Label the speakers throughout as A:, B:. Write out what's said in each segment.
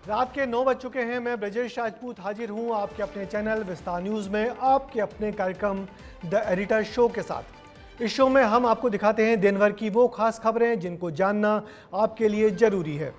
A: रात के 9 बज चुके हैं। मैं ब्रजेश राजपूत हाजिर हूं आपके अपने चैनल विस्तार न्यूज़ में, आपके अपने कार्यक्रम द एडिटर शो के साथ। इस शो में हम आपको दिखाते हैं दिन भर की वो खास खबरें जिनको जानना आपके लिए ज़रूरी है।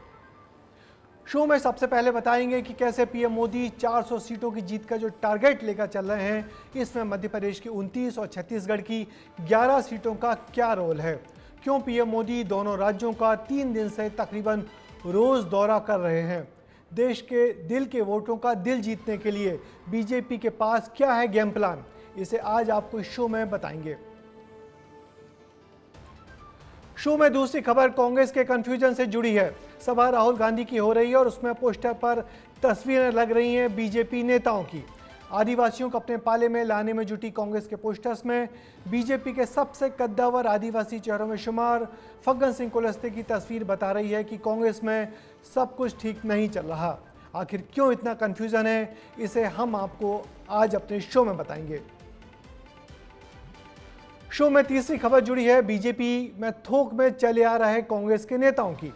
A: शो में सबसे पहले बताएंगे कि कैसे पीएम मोदी 400 सीटों की जीत का जो टारगेट लेकर चल रहे हैं, इसमें मध्य प्रदेश की 29 और छत्तीसगढ़ की 11 सीटों का क्या रोल है। क्यों पीएम मोदी दोनों राज्यों का 3 दिन से तकरीबन रोज दौरा कर रहे हैं। देश के दिल के वोटों का दिल जीतने के लिए बीजेपी के पास क्या है गेम प्लान, इसे आज आपको इस शो में बताएंगे। शो में दूसरी खबर कांग्रेस के कंफ्यूजन से जुड़ी है। सभा राहुल गांधी की हो रही है और उसमें पोस्टर पर तस्वीरें लग रही हैं बीजेपी नेताओं की। आदिवासियों को अपने पाले में लाने में जुटी कांग्रेस के पोस्टर्स में बीजेपी के सबसे कद्दावर आदिवासी चेहरों में शुमार फग्गन सिंह कुलस्ते की तस्वीर बता रही है कि कांग्रेस में सब कुछ ठीक नहीं चल रहा। आखिर क्यों इतना कंफ्यूजन है, इसे हम आपको आज अपने शो में बताएंगे। शो में तीसरी खबर जुड़ी है बीजेपी में थोक में चले आ रहे कांग्रेस के नेताओं की।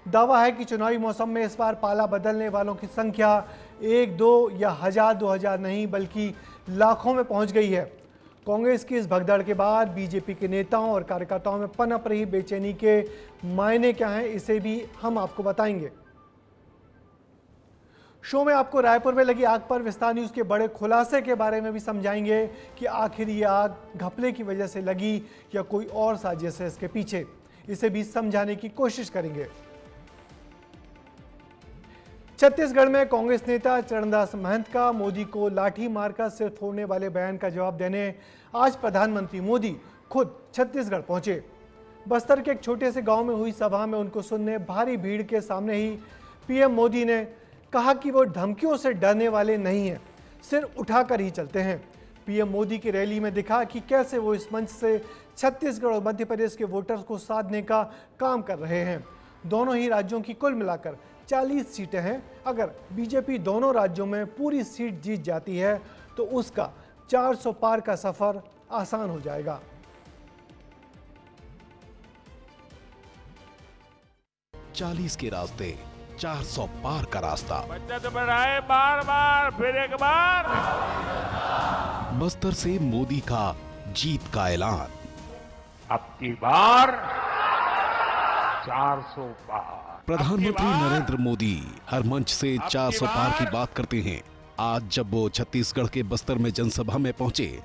A: दावा है कि चुनावी मौसम में इस बार पाला बदलने वालों की संख्या 1, 2 या 1000, 2000 नहीं बल्कि लाखों में पहुंच गई है। कांग्रेस की इस भगदड़ के बाद बीजेपी के नेताओं और कार्यकर्ताओं में पनप रही बेचैनी के मायने क्या हैं, इसे भी हम आपको बताएंगे। शो में आपको रायपुर में लगी आग पर विस्तार न्यूज़ के बड़े खुलासे के बारे में भी समझाएंगे कि आखिर ये आग घपले की वजह से लगी या कोई और साजिश है इसके पीछे, इसे भी समझाने की कोशिश करेंगे। छत्तीसगढ़ में कांग्रेस नेता चरणदास महंत का मोदी को लाठी मारकर सिर फोड़ने वाले बयान का जवाब देने आज प्रधानमंत्री मोदी खुद छत्तीसगढ़ पहुंचे। बस्तर के एक छोटे से गांव में हुई सभा में उनको सुनने भारी भीड़ के सामने ही पीएम मोदी ने कहा कि वो धमकियों से डरने वाले नहीं हैं, सिर उठाकर ही चलते हैं। पीएम मोदी की रैली में दिखा कि कैसे वो इस मंच से छत्तीसगढ़ और मध्य प्रदेश के वोटर्स को साधने का काम कर रहे हैं। दोनों ही राज्यों की कुल मिलाकर 40 सीटें हैं। अगर बीजेपी दोनों राज्यों में पूरी सीट जीत जाती है तो उसका 400 पार का सफर आसान हो जाएगा।
B: चालीस के रास्ते 400 पार का रास्ता।
C: बचत बढ़ाए बार बार फिर एक बार।
B: बस्तर से मोदी का जीत का ऐलान।
C: अब की बार 400 पार।
B: प्रधानमंत्री नरेंद्र मोदी हर मंच से 400 पार की बात करते हैं। आज जब वो छत्तीसगढ़ के बस्तर में जनसभा में पहुंचे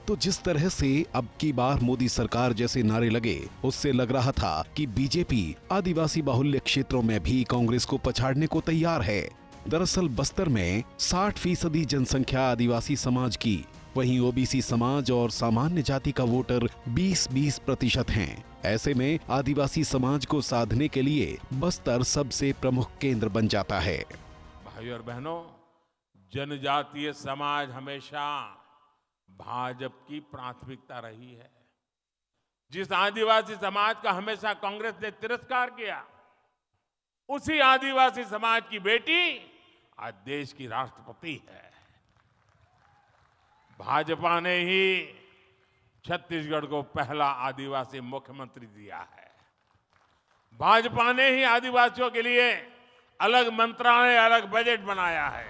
B: तो जिस तरह से अब की बार मोदी सरकार जैसे नारे लगे, उससे लग रहा था कि बीजेपी आदिवासी बाहुल्य क्षेत्रों में भी कांग्रेस को पछाड़ने को तैयार है। दरअसल बस्तर में 60% जनसंख्या आदिवासी समाज की, वहीं ओबीसी समाज और सामान्य जाति का वोटर 20-20% हैं। ऐसे में आदिवासी समाज को साधने के लिए बस्तर सबसे प्रमुख केंद्र बन जाता है।
C: भाइयों और बहनों, जनजातीय समाज हमेशा भाजपा की प्राथमिकता रही है। जिस आदिवासी समाज का हमेशा कांग्रेस ने तिरस्कार किया, उसी आदिवासी समाज की बेटी आज देश की राष्ट्रपति है। भाजपा ने ही छत्तीसगढ़ को पहला आदिवासी मुख्यमंत्री दिया है। भाजपा ने ही आदिवासियों के लिए अलग मंत्रालय, अलग बजट बनाया है।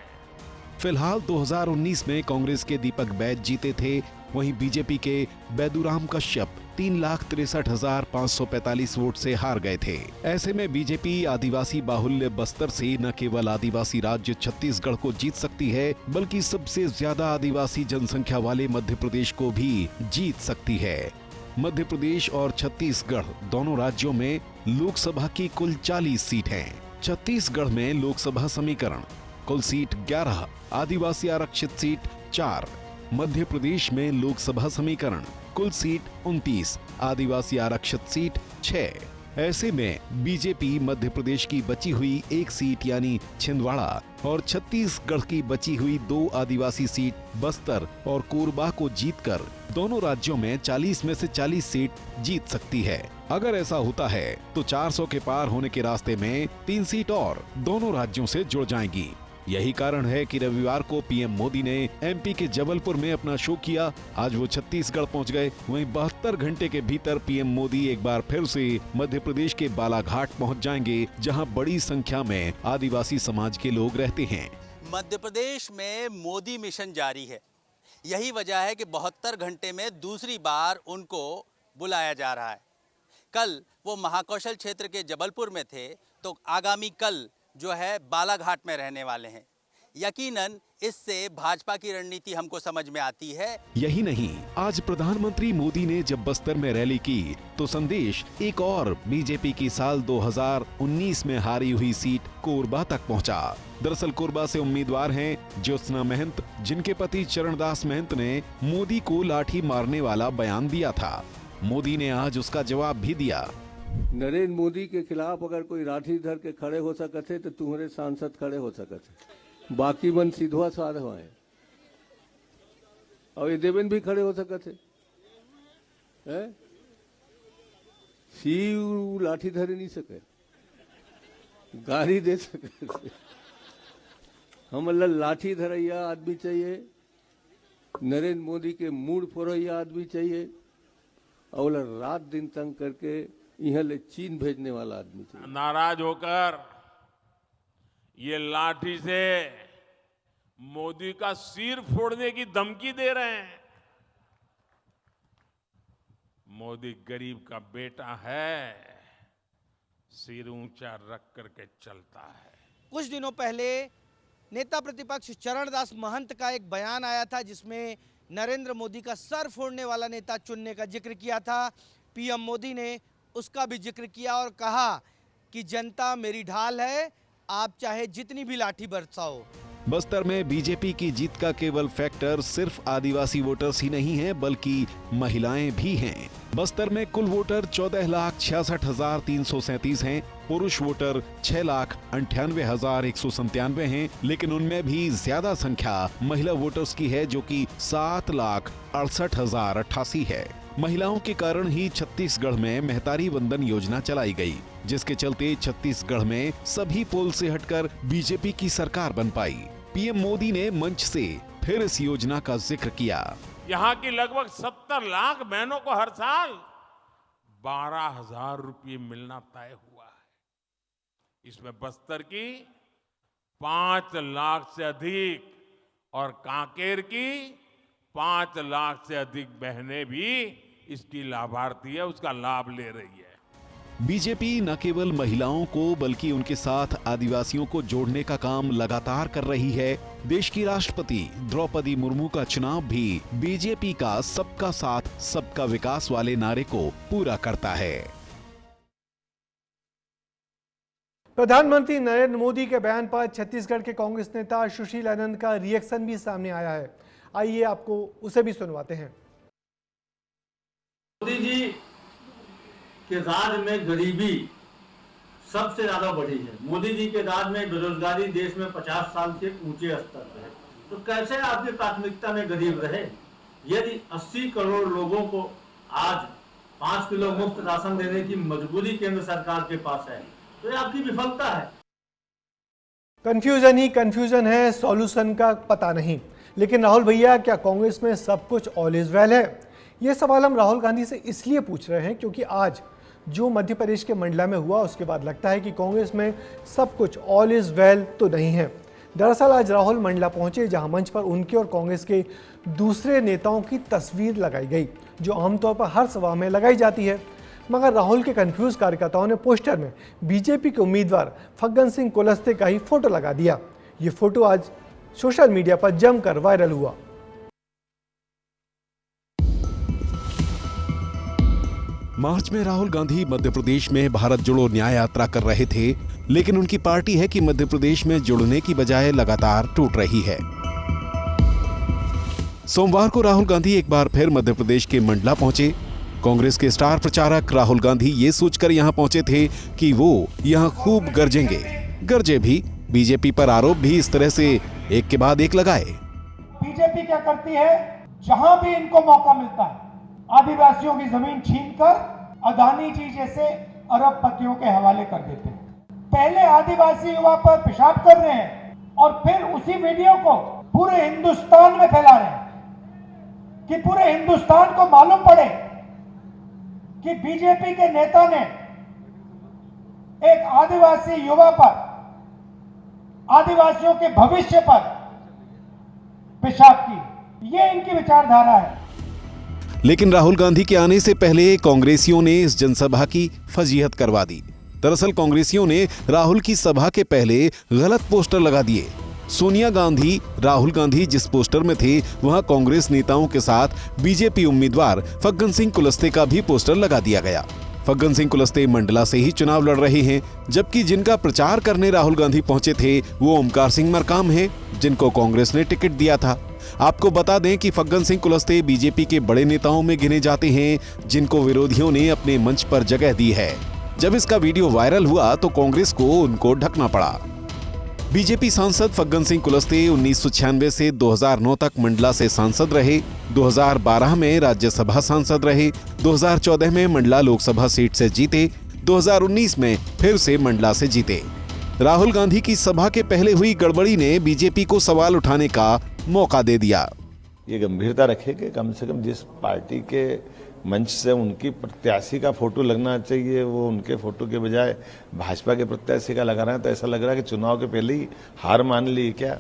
B: फिलहाल 2019 में कांग्रेस के दीपक बैज जीते थे, वहीं बीजेपी के बैदूराम कश्यप 3,63,545 वोट से हार गए थे। ऐसे में बीजेपी आदिवासी बाहुल्य बस्तर से न केवल आदिवासी राज्य छत्तीसगढ़ को जीत सकती है, बल्कि सबसे ज्यादा आदिवासी जनसंख्या वाले मध्य प्रदेश को भी जीत सकती है। मध्य प्रदेश और छत्तीसगढ़ दोनों राज्यों में लोकसभा की कुल 40 सीट हैं। छत्तीसगढ़ में लोकसभा समीकरण कुल सीट 11, आदिवासी आरक्षित सीट 4। मध्य प्रदेश में लोकसभा समीकरण कुल सीट 29, आदिवासी आरक्षित सीट 6। ऐसे में बीजेपी मध्य प्रदेश की बची हुई एक सीट यानी छिंदवाड़ा और छत्तीसगढ़ की बची हुई 2 आदिवासी सीट बस्तर और कोरबा को जीतकर दोनों राज्यों में 40 में से 40 सीट जीत सकती है। अगर ऐसा होता है तो 400 के पार होने के रास्ते में 3 सीट और दोनों राज्यों से जुड़ जाएंगी। यही कारण है कि रविवार को पीएम मोदी ने एमपी के जबलपुर में अपना शो किया। आज वो छत्तीसगढ़ पहुंच गए। वहीं 72 घंटे के भीतर पीएम मोदी एक बार फिर से मध्य प्रदेश के बालाघाट पहुंच जाएंगे, जहां बड़ी संख्या में आदिवासी समाज के लोग रहते हैं।
D: मध्य प्रदेश में मोदी मिशन जारी है। यही वजह है कि 72 घंटे में दूसरी बार उनको बुलाया जा रहा है। कल वो महाकौशल क्षेत्र के जबलपुर में थे, तो आगामी कल जो है बालाघाट में रहने वाले हैं। यकीनन इससे भाजपा की रणनीति हमको समझ में आती है।
B: यही नहीं, आज प्रधानमंत्री मोदी ने जब बस्तर में रैली की तो संदेश एक और बीजेपी की साल 2019 में हारी हुई सीट कोरबा तक पहुंचा। दरअसल कोरबा से उम्मीदवार हैं ज्योत्सना महंत, जिनके पति चरणदास महंत ने मोदी को लाठी मारने वाला बयान दिया था। मोदी ने आज उसका जवाब भी दिया।
E: नरेंद्र मोदी के खिलाफ अगर कोई लाठी धर के खड़े हो सकते तो तुम्हारे सांसद खड़े हो सकते, बाकी मन सीधवा साध है और ये देवेंद्र भी खड़े हो सकते हैं। शिव लाठी धरे नहीं सके, गाली दे सके। हम लाठी धरैया आदमी चाहिए, नरेंद्र मोदी के मूड फोड़ैया आदमी चाहिए, और रात दिन तंग करके यहाँ ले चीन भेजने वाला आदमी चाहिए।
C: नाराज होकर ये लाठी से मोदी का सिर फोड़ने की धमकी दे रहे हैं। मोदी गरीब का बेटा है, सिर ऊंचा रख करके चलता है।
F: कुछ दिनों पहले नेता प्रतिपक्ष चरणदास महंत का एक बयान आया था, जिसमें नरेंद्र मोदी का सर फोड़ने वाला नेता चुनने का जिक्र किया था। पीएम मोदी ने उसका भी जिक्र किया और कहा कि जनता मेरी ढाल है, आप चाहे जितनी भी लाठी बरसाओ।
B: बस्तर में बीजेपी की जीत का केवल फैक्टर सिर्फ आदिवासी वोटर्स ही नहीं है, बल्कि महिलाएं भी हैं। बस्तर में कुल वोटर 14,66,337 हैं। पुरुष वोटर 6,98,197 हैं, लेकिन उनमें भी ज्यादा संख्या महिला वोटर्स की है, जो कि 7,68,088 है। महिलाओं के कारण ही छत्तीसगढ़ में महतारी वंदन योजना चलाई गई, जिसके चलते छत्तीसगढ़ में सभी पोल से हटकर बीजेपी की सरकार बन पाई। पीएम मोदी ने मंच से फिर इस योजना का जिक्र किया।
C: यहाँ की लगभग 70 लाख बहनों को हर साल 12,000 रुपये मिलना तय हुआ है। इसमें बस्तर की 5 लाख से अधिक और कांकेर की 5 लाख से अधिक बहनें भी इसकी लाभार्थी है, उसका लाभ ले रही है।
B: बीजेपी न केवल महिलाओं को बल्कि उनके साथ आदिवासियों को जोड़ने का काम लगातार कर रही है। देश की राष्ट्रपति द्रौपदी मुर्मू का चुनाव भी बीजेपी का सबका साथ सबका विकास वाले नारे को पूरा करता है।
A: प्रधानमंत्री नरेंद्र मोदी के बयान पर छत्तीसगढ़ के कांग्रेस नेता सुशील आनंद का रिएक्शन भी सामने आया है। आइए आपको उसे भी सुनवाते हैं।
G: मोदी जी के राज में गरीबी सबसे ज्यादा बढ़ी है। मोदी जी के राज में बेरोजगारी देश में 50 साल से ऊंचे स्तर पर है। तो कैसे आपकी प्राथमिकता में गरीब रहे? यदि 80 करोड़ लोगों को आज 5 किलो मुफ्त राशन देने की मजबूरी केंद्र सरकार के पास है, तो ये आपकी विफलता है।
A: कंफ्यूजन ही कंफ्यूजन है, सॉल्यूशन का पता नहीं। लेकिन राहुल भैया, क्या कांग्रेस में सब कुछ ऑल इज वेल है? ये सवाल हम राहुल गांधी से इसलिए पूछ रहे हैं क्योंकि आज जो मध्य प्रदेश के मंडला में हुआ, उसके बाद लगता है कि कांग्रेस में सब कुछ ऑल इज वेल तो नहीं है। दरअसल आज राहुल मंडला पहुंचे, जहां मंच पर उनके और कांग्रेस के दूसरे नेताओं की तस्वीर लगाई गई, जो आमतौर पर हर सभा में लगाई जाती है। मगर राहुल के कंफ्यूज कार्यकर्ताओं ने पोस्टर में बीजेपी के उम्मीदवार फग्गन सिंह कुलस्ते का ही फोटो लगा दिया। ये फोटो आज सोशल मीडिया पर जमकर वायरल हुआ।
B: मार्च में राहुल गांधी मध्य प्रदेश में भारत जोड़ो न्याय यात्रा कर रहे थे, लेकिन उनकी पार्टी है कि मध्य प्रदेश में जुड़ने की बजाय लगातार टूट रही है। सोमवार को राहुल गांधी एक बार फिर मध्य प्रदेश के मंडला पहुंचे। कांग्रेस के स्टार प्रचारक राहुल गांधी ये सोचकर यहां पहुंचे थे कि वो यहां खूब गरजेंगे। गरजे भी, बीजेपी पर आरोप भी इस तरह से एक के बाद एक लगाए।
H: बीजेपी क्या करती है, जहां भी इनको मौका मिलता है आदिवासियों की जमीन छीनकर अदानी जी जैसे अरबपतियों के हवाले कर देते हैं। पहले आदिवासी युवा पर पेशाब कर रहे हैं और फिर उसी वीडियो को पूरे हिंदुस्तान में फैला रहे हैं कि पूरे हिंदुस्तान को मालूम पड़े कि बीजेपी के नेता ने एक आदिवासी युवा पर, आदिवासियों के भविष्य पर पेशाब की। ये इनकी विचारधारा है।
B: लेकिन राहुल गांधी के आने से पहले कांग्रेसियों ने इस जनसभा की फजीहत करवा दी। दरअसल कांग्रेसियों ने राहुल की सभा के पहले गलत पोस्टर लगा दिए। सोनिया गांधी, राहुल गांधी जिस पोस्टर में थे, वहां कांग्रेस नेताओं के साथ बीजेपी उम्मीदवार फग्गन सिंह कुलस्ते का भी पोस्टर लगा दिया गया। फग्गन सिंह कुलस्ते मंडला से ही चुनाव लड़ रहे हैं, जबकि जिनका प्रचार करने राहुल गांधी पहुंचे थे वो ओमकार सिंह मरकाम हैं, जिनको कांग्रेस ने टिकट दिया था। आपको बता दें कि फग्गन सिंह कुलस्ते बीजेपी के बड़े नेताओं में गिने जाते हैं, जिनको विरोधियों ने अपने मंच पर जगह दी है। जब इसका वीडियो वायरल हुआ तो कांग्रेस को उनको ढकना पड़ा। बीजेपी सांसद फग्गन सिंह कुलस्ते 1996 से 2009 तक मंडला से सांसद रहे। 2012 में राज्यसभा सांसद रहे। 2014 में मंडला लोकसभा सीट से जीते। 2019 में फिर से मंडला से जीते। राहुल गांधी की सभा के पहले हुई गड़बड़ी ने बीजेपी को सवाल उठाने का मौका दे दिया।
I: ये गंभीरता रखे कि कम से कम जिस पार्टी के मंच से उनकी प्रत्याशी का फोटो लगना चाहिए, वो उनके फोटो के बजाय भाजपा के प्रत्याशी का लगा रहे हैं, तो ऐसा लग रहा है कि चुनाव के पहले ही हार मान ली क्या।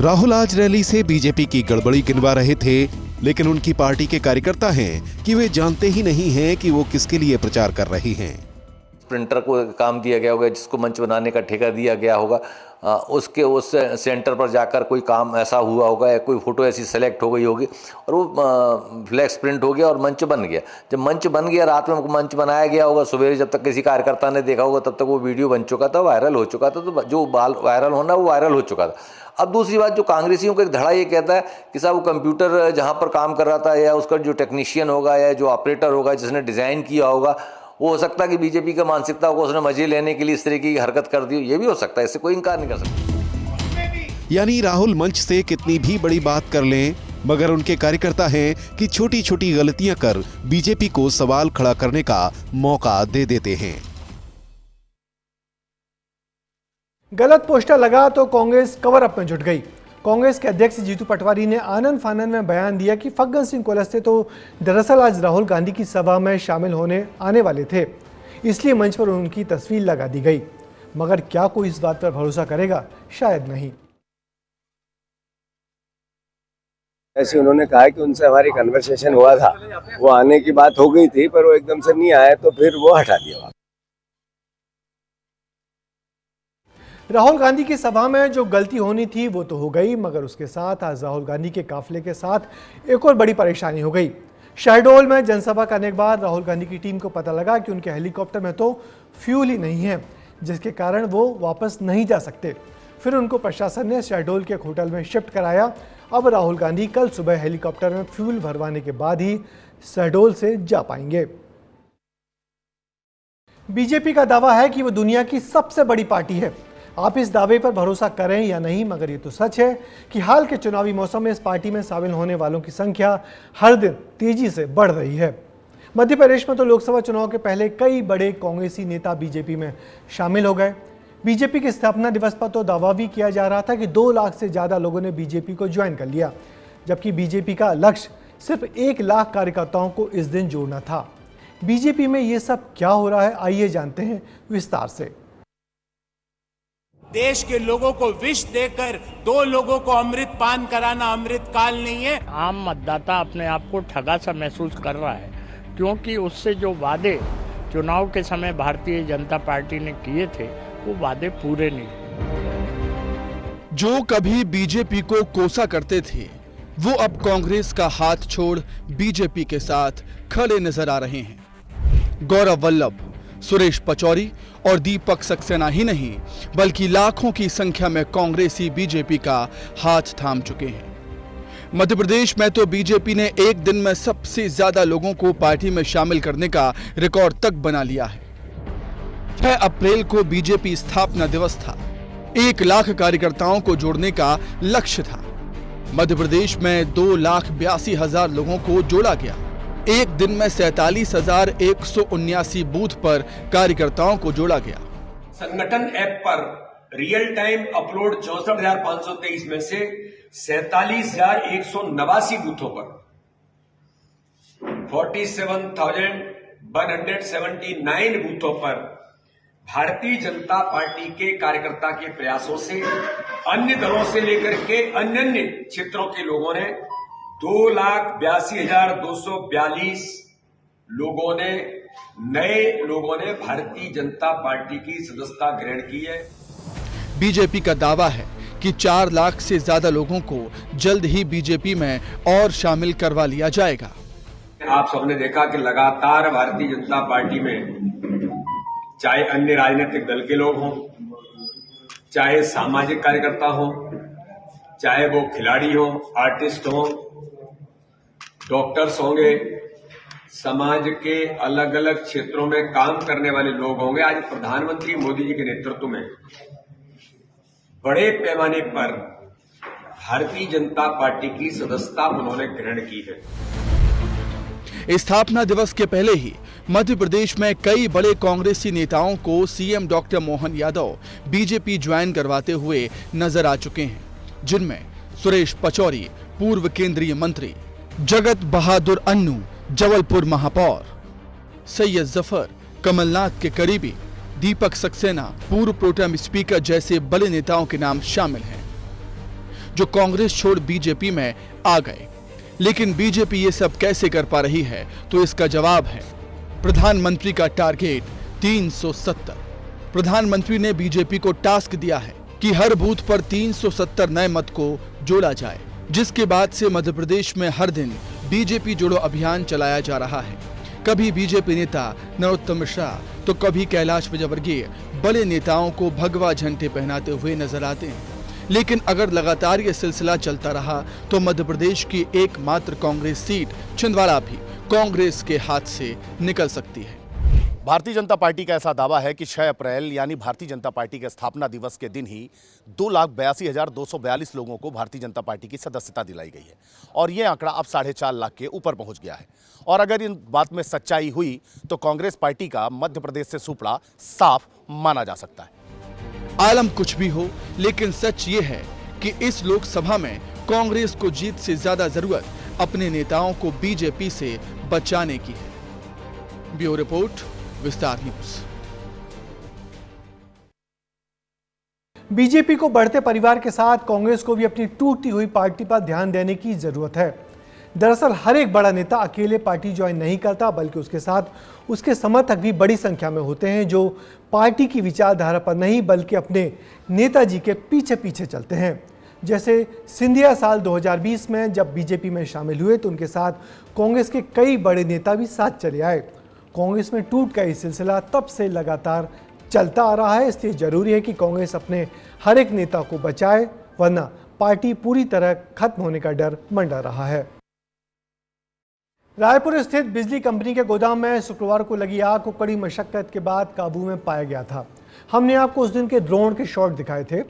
B: राहुल आज रैली से बीजेपी की गड़बड़ी गिनवा रहे थे, लेकिन उनकी पार्टी के कार्यकर्ता हैं कि वे जानते ही नहीं हैं कि वो किसके लिए प्रचार कर रहे हैं।
J: प्रिंटर को काम दिया गया होगा, जिसको मंच बनाने का ठेका दिया गया होगा, उसके उस सेंटर पर जाकर कोई काम ऐसा हुआ होगा या कोई फ़ोटो ऐसी सेलेक्ट हो गई होगी और वो फ्लैक्स प्रिंट हो गया और मंच बन गया। जब मंच बन गया, रात में मंच बनाया गया होगा, सवेरे जब तक किसी कार्यकर्ता ने देखा होगा तब तक वो वीडियो बन चुका था, वायरल हो चुका था। तो जो वायरल होना वो वायरल हो चुका था। अब दूसरी बात, जो कांग्रेसियों का एक धड़ा ये कहता है कि साहब वो कंप्यूटर जहाँ पर काम कर रहा था या उसका जो टेक्नीशियन होगा या जो ऑपरेटर होगा जिसने डिज़ाइन किया होगा, वो हो सकता है कि बीजेपी का मानसिकता को उसने मजे लेने के लिए इस तरह की हरकत कर दी। ये भी हो सकता है, इससे कोई इनकार नहीं कर सकता।
B: यानी राहुल मंच से कितनी भी बड़ी बात कर लें, मगर उनके कार्यकर्ता हैं कि छोटी छोटी गलतियां कर बीजेपी को सवाल खड़ा करने का मौका दे देते हैं।
A: गलत पोस्टर लगा तो कांग्रेस कवर अप में जुट गई। कांग्रेस के अध्यक्ष जीतू पटवारी ने आनन फानन में बयान दिया कि फग्गन सिंह कुलस्ते तो दरअसल आज राहुल गांधी की सभा में शामिल होने आने वाले थे, इसलिए मंच पर उनकी तस्वीर लगा दी गई। मगर क्या कोई इस बात पर भरोसा करेगा? शायद नहीं।
K: ऐसे उन्होंने कहा कि उनसे हमारी कन्वर्सेशन हुआ था, वो आने की बात हो गई थी, पर वो एकदम से नहीं आए तो फिर वो हटा दिया।
A: राहुल गांधी की सभा में जो गलती होनी थी वो तो हो गई, मगर उसके साथ आज राहुल गांधी के काफिले के साथ एक और बड़ी परेशानी हो गई। शहडोल में जनसभा करने के बाद राहुल गांधी की टीम को पता लगा कि उनके हेलीकॉप्टर में तो फ्यूल ही नहीं है, जिसके कारण वो वापस नहीं जा सकते। फिर उनको प्रशासन ने शहडोल के एक होटल में शिफ्ट कराया। अब राहुल गांधी कल सुबह हेलीकॉप्टर में फ्यूल भरवाने के बाद ही शहडोल से जा पाएंगे। बीजेपी का दावा है कि वो दुनिया की सबसे बड़ी पार्टी है। आप इस दावे पर भरोसा करें या नहीं, मगर ये तो सच है कि हाल के चुनावी मौसम में इस पार्टी में शामिल होने वालों की संख्या हर दिन तेजी से बढ़ रही है। मध्य प्रदेश में तो लोकसभा चुनाव के पहले कई बड़े कांग्रेसी नेता बीजेपी में शामिल हो गए। बीजेपी के स्थापना दिवस पर तो दावा भी किया जा रहा था कि 2 लाख से ज़्यादा लोगों ने बीजेपी को ज्वाइन कर लिया, जबकि बीजेपी का लक्ष्य सिर्फ 1 लाख कार्यकर्ताओं को इस दिन जोड़ना था। बीजेपी में ये सब क्या हो रहा है, आइए जानते हैं विस्तार से।
L: देश के लोगों को विष देकर 2 लोगों को अमृत पान कराना अमृत काल नहीं है।
M: आम मतदाता अपने आप को ठगा सा महसूस कर रहा है, क्योंकि उससे जो वादे चुनाव के समय भारतीय जनता पार्टी ने किए थे वो वादे पूरे नहीं।
N: जो कभी बीजेपी को कोसा करते थे वो अब कांग्रेस का हाथ छोड़ बीजेपी के साथ खड़े नजर आ रहे हैं। गौरव वल्लभ, सुरेश पचौरी और दीपक सक्सेना ही नहीं, बल्कि लाखों की संख्या में कांग्रेसी बीजेपी का हाथ थाम चुके हैं। मध्य प्रदेश में तो बीजेपी ने एक दिन में सबसे ज्यादा लोगों को पार्टी में शामिल करने का रिकॉर्ड तक बना लिया है। 6 अप्रैल को बीजेपी स्थापना दिवस था। 1 लाख कार्यकर्ताओं को जोड़ने का लक्ष्य था। मध्य प्रदेश में 2,82,000 लोगों को जोड़ा गया। एक दिन में 47,179 बूथ पर कार्यकर्ताओं को जोड़ा गया।
O: संगठन ऐप पर रियल टाइम अपलोड 64,523 में से 47,189 बूथों पर 47,179 बूथों पर भारतीय जनता पार्टी के कार्यकर्ता के प्रयासों से अन्य दलों से लेकर के अन्य क्षेत्रों के लोगों ने 2,82,242 नए लोगों ने भारतीय जनता पार्टी की सदस्यता ग्रहण की है।
N: बीजेपी का दावा है कि 4 लाख से ज्यादा लोगों को जल्द ही बीजेपी में और शामिल करवा लिया जाएगा।
O: आप सबने देखा कि लगातार भारतीय जनता पार्टी में चाहे अन्य राजनीतिक दल के लोग हों, चाहे सामाजिक कार्यकर्ता हों, चाहे वो खिलाड़ी हों, आर्टिस्ट हों, डॉक्टर्स होंगे, समाज के अलग अलग क्षेत्रों में काम करने वाले लोग होंगे, आज प्रधानमंत्री मोदी जी के नेतृत्व में बड़े पैमाने पर भारतीय जनता पार्टी की सदस्यता उन्होंने ग्रहण की है।
N: स्थापना दिवस के पहले ही मध्य प्रदेश में कई बड़े कांग्रेसी नेताओं को CM doctor Mohan Yadav BJP join करवाते हुए नजर आ चुके हैं, जिनमें सुरेश पचौरी पूर्व केंद्रीय मंत्री, जगत बहादुर अन्नू जबलपुर महापौर, सैयद जफर कमलनाथ के करीबी, दीपक सक्सेना पूर्व प्रोटेम स्पीकर जैसे बड़े नेताओं के नाम शामिल हैं, जो कांग्रेस छोड़ बीजेपी में आ गए। लेकिन बीजेपी ये सब कैसे कर पा रही है, तो इसका जवाब है प्रधानमंत्री का टारगेट 370। प्रधानमंत्री ने बीजेपी को टास्क दिया है कि हर बूथ पर 370 नए मत को जोड़ा जाए, जिसके बाद से मध्य प्रदेश में हर दिन बीजेपी जोड़ो अभियान चलाया जा रहा है। कभी बीजेपी नेता नरोत्तम मिश्रा तो कभी कैलाश विजयवर्गीय बड़े नेताओं को भगवा झंडे पहनाते हुए नजर आते हैं। लेकिन अगर लगातार ये सिलसिला चलता रहा तो मध्य प्रदेश की एकमात्र कांग्रेस सीट छिंदवाड़ा भी कांग्रेस के हाथ से निकल सकती है।
P: भारतीय जनता पार्टी का ऐसा दावा है कि 6 अप्रैल यानी भारतीय जनता पार्टी के स्थापना दिवस के दिन ही 2,82,242 लोगों को भारतीय जनता पार्टी की सदस्यता दिलाई गई है और ये आंकड़ा अब 4.5 लाख के ऊपर पहुंच गया है। और अगर इन बात में सच्चाई हुई तो कांग्रेस पार्टी का मध्य प्रदेश से सुपड़ा साफ माना जा सकता है।
N: आलम कुछ भी हो, लेकिन सच ये है कि इस लोकसभा में कांग्रेस को जीत से ज्यादा जरूरत अपने नेताओं को बीजेपी से बचाने की है। ब्यूरो रिपोर्ट, विस्तार न्यूज।
A: बीजेपी को बढ़ते परिवार के साथ कांग्रेस को भी अपनी टूटती हुई पार्टी पर ध्यान देने की जरूरत है। दरअसल हर एक बड़ा नेता अकेले पार्टी ज्वाइन नहीं करता, बल्कि उसके साथ उसके समर्थक भी बड़ी संख्या में होते हैं, जो पार्टी की विचारधारा पर नहीं बल्कि अपने नेताजी के पीछे पीछे चलते हैं। जैसे सिंधिया साल 2020 में जब बीजेपी में शामिल हुए तो उनके साथ कांग्रेस के कई बड़े नेता भी साथ चले आए। कांग्रेस में टूट का ये सिलसिला तब से लगातार चलता आ रहा है, इसलिए जरूरी है कि कांग्रेस अपने हर एक नेता को बचाए, वरना पार्टी पूरी तरह खत्म होने का डर मंडरा रहा है। रायपुर स्थित बिजली कंपनी के गोदाम में शुक्रवार को लगी आग को कड़ी मशक्कत के बाद काबू में पाया गया था। हमने आपको उस दिन के ड्रोन के शॉट दिखाए थे,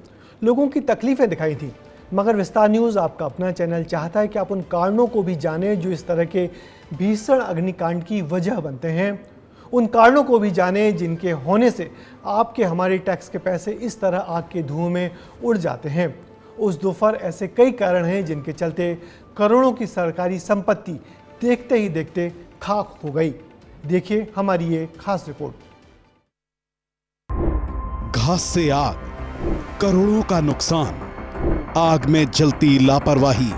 A: लोगों की तकलीफें दिखाई थी, मगर विस्तार न्यूज़ आपका अपना चैनल चाहता है कि आप उन कारणों को भी जानें जो इस तरह के भीषण अग्निकांड की वजह बनते हैं। उन कारणों को भी जानें जिनके होने से आपके हमारे टैक्स के पैसे इस तरह आग के धुएं में उड़ जाते हैं। उस दोपहर ऐसे कई कारण हैं जिनके चलते करोड़ों की सरकारी संपत्ति देखते ही देखते खाक हो गई। देखिए हमारी ये खास रिपोर्ट।
B: घास से आग, करोड़ों का नुकसान, आग में जलती लापरवाही।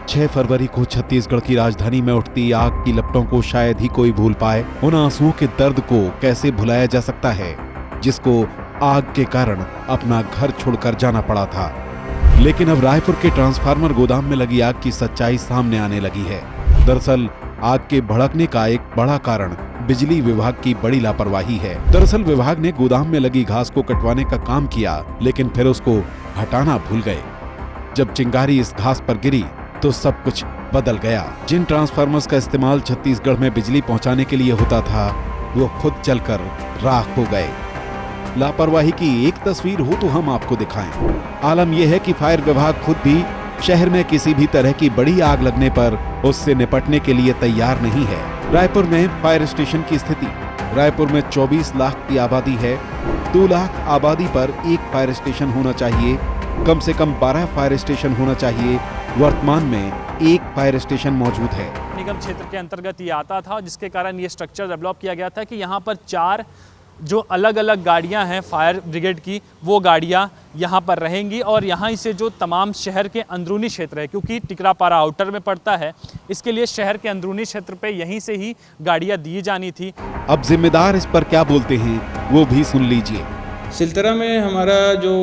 B: 6 फरवरी को छत्तीसगढ़ की राजधानी में उठती आग की लपटों को शायद ही कोई भूल पाए। उन आंसुओं के दर्द को कैसे भुलाया जा सकता है जिसको आग के कारण अपना घर छोड़कर जाना पड़ा था। लेकिन अब रायपुर के ट्रांसफार्मर गोदाम में लगी आग की सच्चाई सामने आने लगी है। दरअसल आग के भड़कने का एक बड़ा कारण बिजली विभाग की बड़ी लापरवाही है। दरअसल विभाग ने गोदाम में लगी घास को कटवाने का काम किया, लेकिन फिर उसको हटाना भूल गए। जब चिंगारी इस घास पर गिरी तो सब कुछ बदल गया। जिन ट्रांसफार्मर्स का इस्तेमाल छत्तीसगढ़ में बिजली पहुंचाने के लिए होता था, वो खुद जलकर राख हो गए। लापरवाही की एक तस्वीर हो तो हम आपको दिखाएं। आलम यह है कि फायर विभाग खुद भी शहर में किसी भी तरह की बड़ी आग लगने पर उससे निपटने के लिए तैयार नहीं है। रायपुर में फायर स्टेशन की स्थिति रायपुर में 24 लाख की आबादी है। 2 लाख आबादी पर एक फायर स्टेशन होना चाहिए, कम से कम 12 फायर स्टेशन होना चाहिए। वर्तमान में एक फायर स्टेशन मौजूद है।
Q: निगम क्षेत्र के अंतर्गत ये आता था, जिसके कारण ये स्ट्रक्चर डेवलप किया गया था कि यहाँ पर 4 जो अलग अलग गाड़ियाँ हैं फायर ब्रिगेड की, वो गाड़ियाँ यहाँ पर रहेंगी और यहाँ से जो तमाम शहर के अंदरूनी क्षेत्र है, क्योंकि टिकरापारा आउटर में पड़ता है, इसके लिए शहर के अंदरूनी क्षेत्र पे यहीं से ही गाड़ियाँ दी जानी थी। अब
B: जिम्मेदार इस पर क्या बोलते हैं वो भी सुन लीजिए।
R: सिलतरा में हमारा जो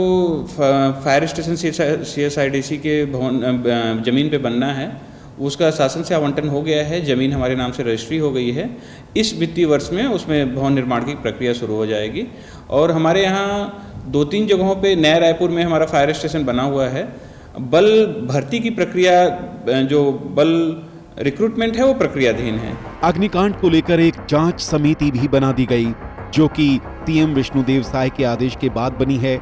R: फायर स्टेशन CSIDC के भवन ज़मीन पे बनना है, उसका शासन से आवंटन हो गया है, ज़मीन हमारे नाम से रजिस्ट्री हो गई है। इस वित्तीय वर्ष में उसमें भवन निर्माण की प्रक्रिया शुरू हो जाएगी और हमारे यहाँ 2-3 जगहों पे नया रायपुर में हमारा फायर स्टेशन बना हुआ है। बल भर्ती की प्रक्रिया, जो बल रिक्रूटमेंट है, वो प्रक्रियाधीन है।
B: अग्निकांड को लेकर एक जांच समिति भी बना दी गई, जो कि CM विष्णुदेव साय के आदेश के बाद बनी है।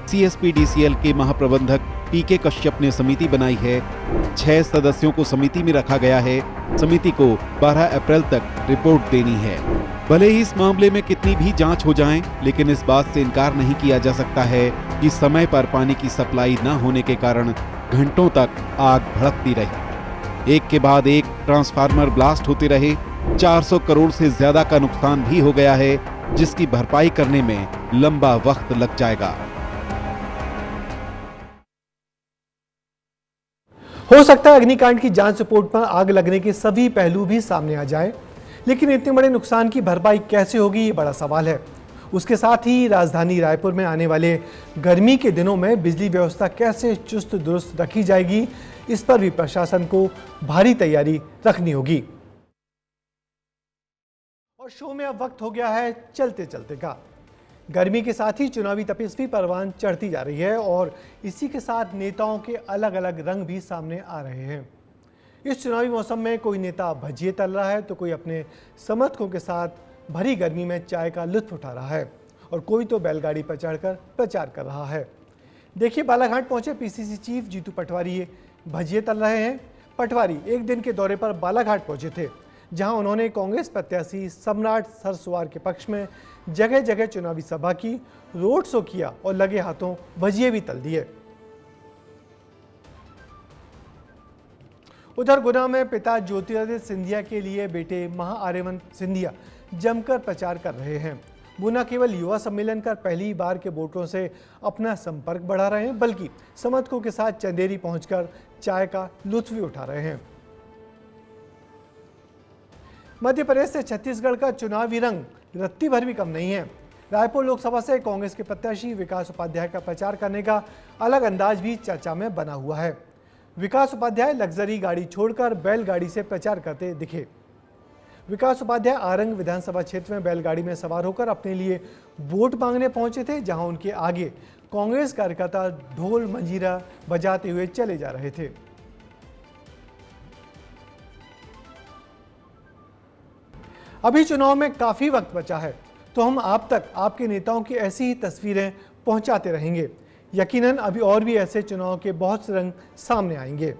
B: CSPDCL के महाप्रबंधक PK कश्यप ने समिति बनाई है। 6 सदस्यों को समिति में रखा गया है। समिति को 12 अप्रैल तक रिपोर्ट देनी है। भले ही इस मामले में कितनी भी जांच हो जाए, लेकिन इस बात से इनकार नहीं किया जा सकता है कि समय पर पानी की सप्लाई न होने के कारण घंटों तक आग भड़कती रही। एक के बाद एक ट्रांसफार्मर ब्लास्ट होते रहे। 400 करोड़ से ज्यादा का नुकसान भी हो गया है, जिसकी भरपाई करने में लंबा वक्त लग जाएगा।
A: हो सकता है अग्निकांड की जांच रिपोर्ट पर आग लगने के सभी पहलू भी सामने आ जाए, लेकिन इतने बड़े नुकसान की भरपाई कैसे होगी, ये बड़ा सवाल है। उसके साथ ही राजधानी रायपुर में आने वाले गर्मी के दिनों में बिजली व्यवस्था कैसे चुस्त दुरुस्त रखी जाएगी, इस पर भी प्रशासन को भारी तैयारी रखनी होगी। और शो में अब वक्त हो गया है चलते चलते का। गर्मी के साथ ही चुनावी तपस्वी परवान चढ़ती जा रही है और इसी के साथ नेताओं के अलग अलग रंग भी सामने आ रहे हैं। इस चुनावी मौसम में कोई नेता भजिए तल रहा है तो कोई अपने समर्थकों के साथ भरी गर्मी में चाय का लुत्फ उठा रहा है और कोई तो बैलगाड़ी पर चढ़कर प्रचार कर रहा है। देखिए, बालाघाट पहुंचे PCC चीफ जीतू पटवारी भजिए तल रहे हैं। पटवारी एक दिन के दौरे पर बालाघाट पहुंचे थे, जहां उन्होंने कांग्रेस प्रत्याशी सम्राट सरस्वार के पक्ष में जगह जगह चुनावी सभा की, रोड शो किया और लगे हाथों भजिए भी तल दिए। उधर गुना में पिता ज्योतिरादित्य सिंधिया के लिए बेटे महाआर्यमन सिंधिया जमकर प्रचार कर रहे हैं। वो न केवल युवा सम्मेलन कर पहली बार के वोटरों से अपना संपर्क बढ़ा रहे हैं, बल्कि समर्थकों के साथ चंदेरी पहुंचकर चाय का लुत्फ भी उठा रहे हैं। मध्य प्रदेश से छत्तीसगढ़ का चुनावी रंग रत्ती भर भी कम नहीं है। रायपुर लोकसभा से कांग्रेस के प्रत्याशी विकास उपाध्याय का प्रचार करने का अलग अंदाज भी चर्चा में बना हुआ है। विकास उपाध्याय लग्जरी गाड़ी छोड़कर बैलगाड़ी से प्रचार करते दिखे। विकास उपाध्याय आरंग विधानसभा क्षेत्र में बैलगाड़ी में सवार होकर अपने लिए वोट मांगने पहुंचे थे, जहां उनके आगे कांग्रेस कार्यकर्ता ढोल मंजीरा बजाते हुए चले जा रहे थे। अभी चुनाव में काफी वक्त बचा है, तो हम आप तक आपके नेताओं की ऐसी ही तस्वीरें पहुंचाते रहेंगे। यकीनन अभी और भी ऐसे चुनाव के बहुत से रंग सामने आएंगे।